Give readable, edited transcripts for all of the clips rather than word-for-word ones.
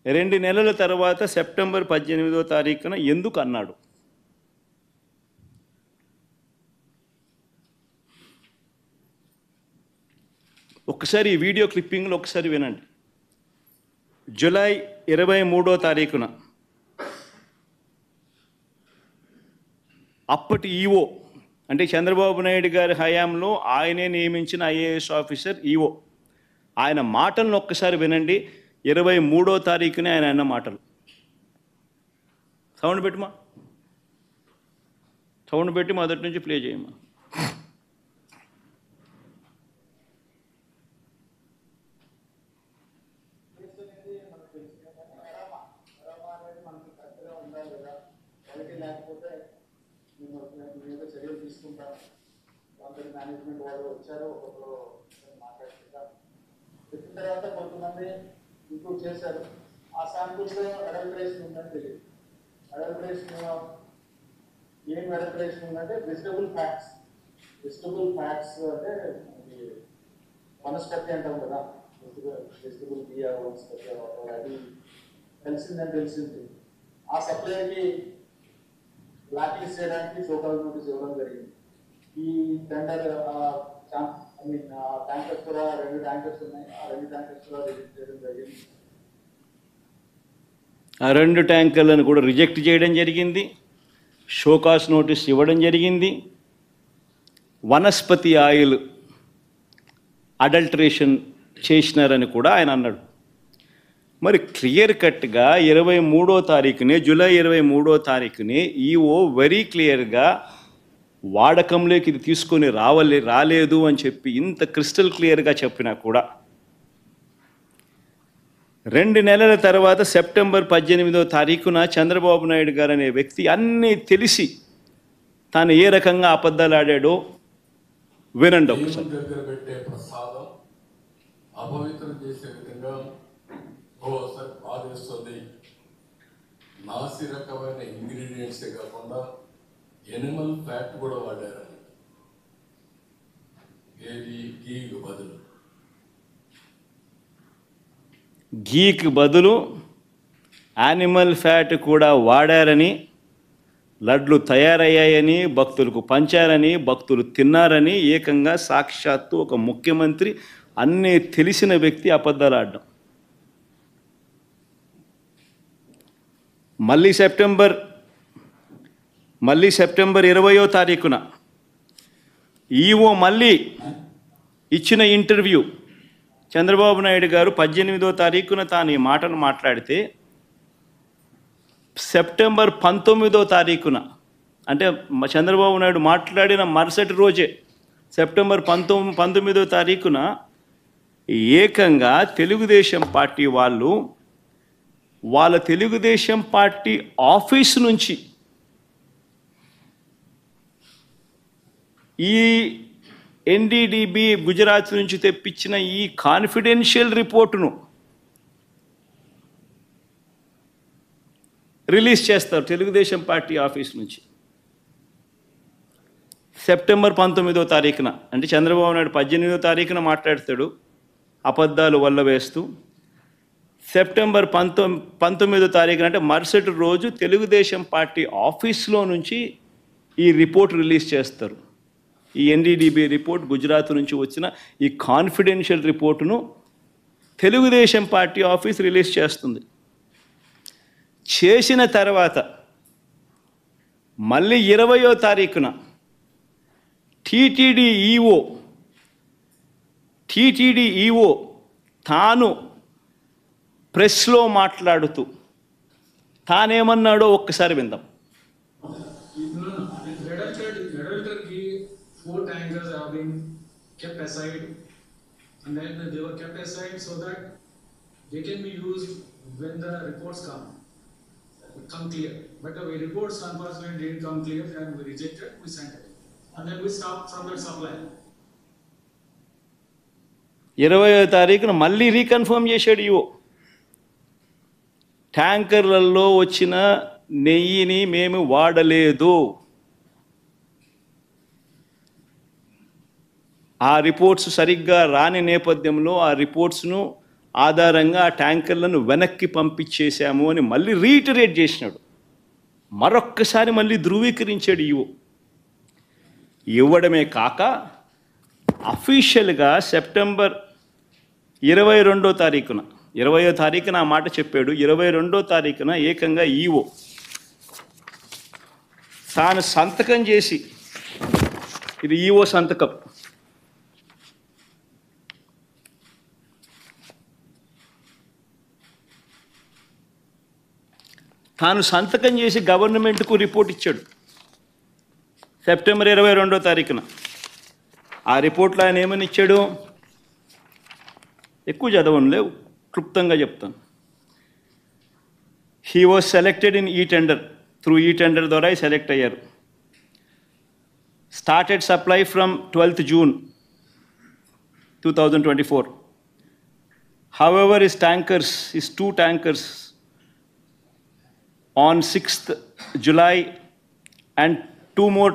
2 నెలల తర్వాత సెప్టెంబర్ 18వ తారీఖున ఎందుకు అన్నాడు? ఒకసారి ఈ వీడియో క్లిప్పింగ్లో ఒకసారి వినండి. జూలై 23వ తారీఖున అప్పటి ఈఓ, అంటే చంద్రబాబు నాయుడు గారి హయాంలో ఆయనే నియమించిన ఐఏఎస్ ఆఫీసర్ ఈఓ, ఆయన మాటలను ఒక్కసారి వినండి. 23వ తారీఖునే ఆయన అన్న మాటలు. సౌండ్ పెట్టుమా, సౌండ్ పెట్టి మొదటి నుంచి ప్లే చేయమా. చర్యలు తీసుకుంటాం. మేనేజ్మెంట్ వాళ్ళు వచ్చారు, ఒక్కొక్కరు మాట్లాడుకుంటాం. చెప్పిన తర్వాత కొంతమంది ఇంప్రూవ్ చేశారు. ఆ శాంపుల్స్లో అడల్టరేషన్ ఉందని తెలియదు. అడల్టరేషన్ ఏం అడల్టరేషన్ ఉందంటే వెజిటబుల్ ఫ్యాట్స్. వెజిటబుల్ ఫ్యాట్స్ అంటే వనస్పతి అంటాం కదా, వెజిటబుల్ బియ్య వనస్పతి అది తెలిసింది. ఆ సప్లైకి బ్లాక్ లిస్ట్ చేయడానికి షోకాజ్ నోటీస్ ఇవ్వడం జరిగింది. ఈ టెండర్ ట్యాంకర్స్ కూడా 2 ట్యాంకర్స్ ఉన్నాయి. ఆ 2 ట్యాంకర్స్ కూడా రిజెక్ట్ చేయడం జరిగింది. ఆ 2 ట్యాంకర్లను కూడా రిజెక్ట్ చేయడం జరిగింది. షోకాజ్ నోటీస్ ఇవ్వడం జరిగింది. వనస్పతి ఆయిల్ అడల్టరేషన్ చేసినారని కూడా ఆయన అన్నాడు. మరి క్లియర్ కట్గా 23వ తారీఖునే, జూలై 23వ తారీఖునే ఈఓ వెరీ క్లియర్గా వాడకంలోకి ఇది తీసుకొని రాలేదు అని చెప్పి ఇంత క్రిస్టల్ క్లియర్గా చెప్పినా కూడా 2 నెలల తర్వాత సెప్టెంబర్ 18వ తారీఖున చంద్రబాబు నాయుడు గారు అనే వ్యక్తి అన్నీ తెలిసి తాను ఏ రకంగా అబద్ధాలు ఆడాడో వినండి ఒకసారి. దగ్గర పెట్టే ప్రసాదం అపవిత్రం చేసే విధంగా ఓసారి బాధేస్తుంది. నాసి రకమైన ఇంగ్రీడియంట్సే కాకుండా ఎనిమల్ ఫ్యాట్ కూడా వాడారు. ఏది గీకు బదులు గీకి బదులు యానిమల్ ఫ్యాట్ కూడా వాడారని, లడ్లు తయారయ్యాయని, భక్తులకు పంచారని, భక్తులు తిన్నారని ఏకంగా సాక్షాత్తు ఒక ముఖ్యమంత్రి అన్నీ తెలిసిన వ్యక్తి అబద్ధాలు ఆడడం. మళ్ళీ సెప్టెంబర్ 20వ తారీఖున ఈఓ మళ్ళీ ఇచ్చిన ఇంటర్వ్యూ, చంద్రబాబు నాయుడు గారు 18వ తారీఖున తాను ఈ మాటను మాట్లాడితే సెప్టెంబర్ 19వ తారీఖున, అంటే చంద్రబాబు నాయుడు మాట్లాడిన మరుసటి రోజే సెప్టెంబర్ 19వ తారీఖున ఏకంగా తెలుగుదేశం పార్టీ వాళ్ళు వాళ్ళ తెలుగుదేశం పార్టీ ఆఫీసు నుంచి ఈ ఎన్డీడీబీ గుజరాత్ నుంచి తెప్పించిన ఈ కాన్ఫిడెన్షియల్ రిపోర్టును రిలీజ్ చేస్తారు తెలుగుదేశం పార్టీ ఆఫీస్ నుంచి సెప్టెంబర్ 19వ తారీఖున. అంటే చంద్రబాబు నాయుడు 18వ తారీఖున మాట్లాడతాడు అబద్ధాలు వల్ల వేస్తూ. సెప్టెంబర్ 19వ తారీఖున అంటే మరుసటి రోజు తెలుగుదేశం పార్టీ ఆఫీస్లో నుంచి ఈ రిపోర్ట్ రిలీజ్ చేస్తారు. ఈ ఎన్డీడీబీ రిపోర్ట్, గుజరాత్ నుంచి వచ్చిన ఈ కాన్ఫిడెన్షియల్ రిపోర్టును తెలుగుదేశం పార్టీ ఆఫీస్ రిలీజ్ చేస్తుంది. చేసిన తర్వాత మళ్ళీ 20వ తారీఖున టీటీడీ ఈఓ తాను ప్రెస్లో మాట్లాడుతూ తానేమన్నాడో ఒక్కసారి విందాం. Four tankers have been kept aside, and then they were kept aside so that they can be used when the reports come clear. But the reports unfortunately didn't come clear, and we rejected, we sent it, and then we stopped from that supply. 20వ తారీఖున మళ్ళీ reconfirm చేశాడు EO. ట్యాంకర్లలో వచ్చిన నెయ్యిని మేము వాడలేదు. ఆ reports సరిగ్గా రాని నేపథ్యంలో ఆ రిపోర్ట్స్ను ఆధారంగా ఆ ట్యాంకర్లను వెనక్కి పంపించేశాము అని మళ్ళీ రీటరేట్ చేసినాడు. మరొక్కసారి మళ్ళీ ధృవీకరించాడు ఈవో. ఇవ్వడమే కాక అఫీషియల్గా సెప్టెంబర్ 22వ తారీఖున 20వ తారీఖున ఆ మాట చెప్పాడు. 22వ తారీఖున ఏకంగా ఈవో తాను సంతకం చేసి, ఇది ఈవో సంతకం, తాను సంతకం చేసి గవర్నమెంట్కు రిపోర్ట్ ఇచ్చాడు సెప్టెంబర్ 22వ తారీఖున. ఆ రిపోర్ట్లో ఆయన ఏమని ఇచ్చాడు? ఎక్కువ చదవనులే, క్లుప్తంగా చెప్తాను. హీ వాజ్ సెలెక్టెడ్ ఇన్ ఈ టెండర్, త్రూ ఈ టెండర్ ద్వారా సెలెక్ట్ అయ్యారు. Started supply from 12th June 2024. However, his two tankers on 6th July and two more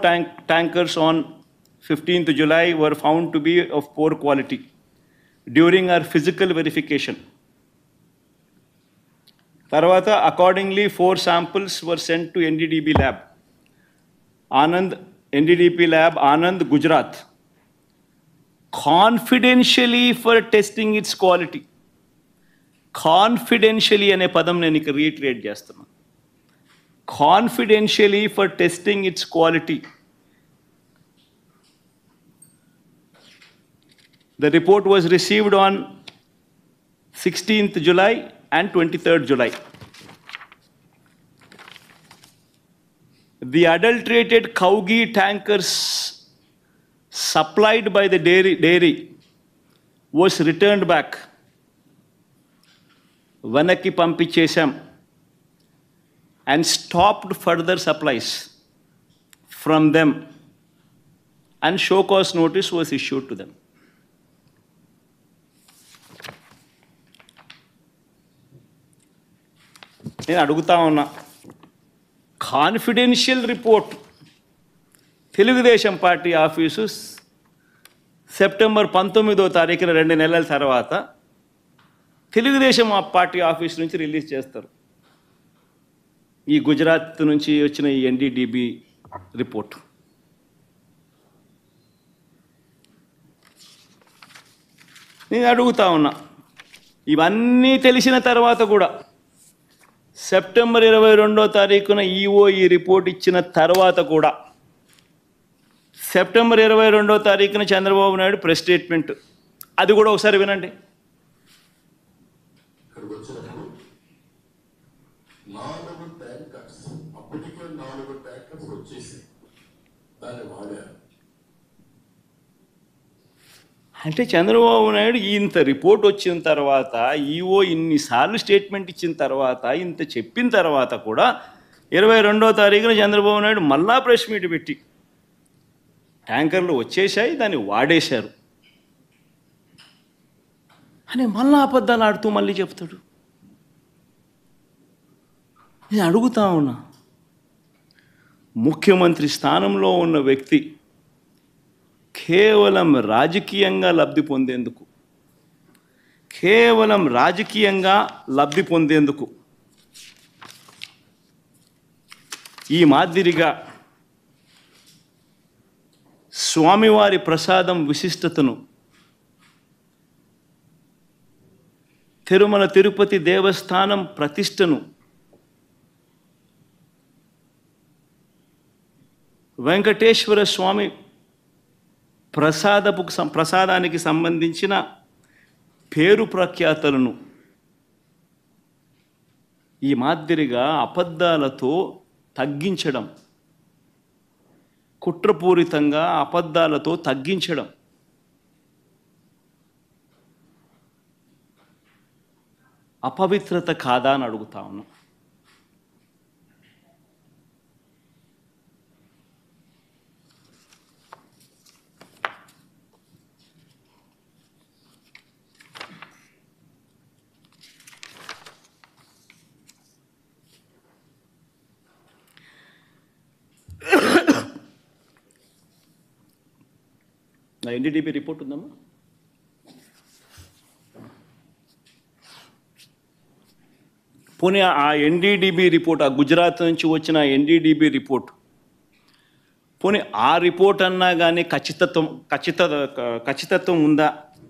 tankers on 15th July were found to be of poor quality during our physical verification. Tarvata, accordingly, 4 samples were sent to NDDB lab, NDDP lab, Anand, Gujarat, confidentially for testing its quality. Confidentially అనే పదం నేను ఇక retreat చేస్తున్నాను. Confidentially for testing its quality. The report was received on 16th July and 23rd July. The adulterated cow ghee tankers supplied by the dairy was returned back. Vanaki పంపించేశాం and stopped further supplies from them, and show cause notice was issued to them. నేను అడుగుతా ఉన్నా, confidential report Telugu Desam party office September 19వ తారీఖున 2 నెలల తర్వాత Telugu Desam party office నుంచి release చేస్తారు. ఈ గుజరాత్ నుంచి వచ్చిన ఈ NDDB రిపోర్ట్. నేను అడుగుతా ఉన్నా, ఇవన్నీ తెలిసిన తర్వాత కూడా సెప్టెంబర్ 22వ తారీఖున ఈఓ ఈ రిపోర్ట్ ఇచ్చిన తర్వాత కూడా సెప్టెంబర్ 22వ తారీఖున చంద్రబాబు నాయుడు ప్రెస్ స్టేట్మెంట్, అది కూడా ఒకసారి వినండి. ఇక్కడికి వచ్చినప్పుడు 4 ట్యాంకర్స్, అప్పటికే 4 ట్యాంకర్స్ వచ్చేసి దాన్ని వాడారు. అంటే చంద్రబాబు నాయుడు ఇంత రిపోర్ట్ వచ్చిన తర్వాత, ఈఓ ఇన్నిసార్లు స్టేట్మెంట్ ఇచ్చిన తర్వాత, ఇంత చెప్పిన తర్వాత కూడా 22వ తారీఖున చంద్రబాబు నాయుడు మళ్ళా ప్రెస్ మీట్ పెట్టి ట్యాంకర్లు వచ్చేసాయి, దాన్ని వాడేశారు అని మళ్ళా అబద్ధాలు ఆడుతూ మళ్ళీ చెప్తాడు. నేను అడుగుతా ఉన్నా, ముఖ్యమంత్రి స్థానంలో ఉన్న వ్యక్తి కేవలం రాజకీయంగా లబ్ధి పొందేందుకు ఈ మాదిరిగా స్వామివారి ప్రసాదం విశిష్టతను, తిరుమల తిరుపతి దేవస్థానం ప్రతిష్టను, వెంకటేశ్వర స్వామి ప్రసాదానికి సంబంధించిన పేరు ప్రఖ్యాతలను ఈ మాదిరిగా అబద్ధాలతో తగ్గించడం, కుట్రపూరితంగా అబద్ధాలతో తగ్గించడం అపవిత్రత కాదా అని అడుగుతా ఉన్నా. NDDB రిపోర్ట్ ఉందమ్మా. పోనీ ఆ ఎన్డీడీబీ రిపోర్ట్, ఆ గుజరాత్ నుంచి వచ్చిన ఎన్డీడీబీ రిపోర్ట్, పోనీ ఆ రిపోర్ట్ అన్నా కానీ ఖచ్చితత్వం ఉందా?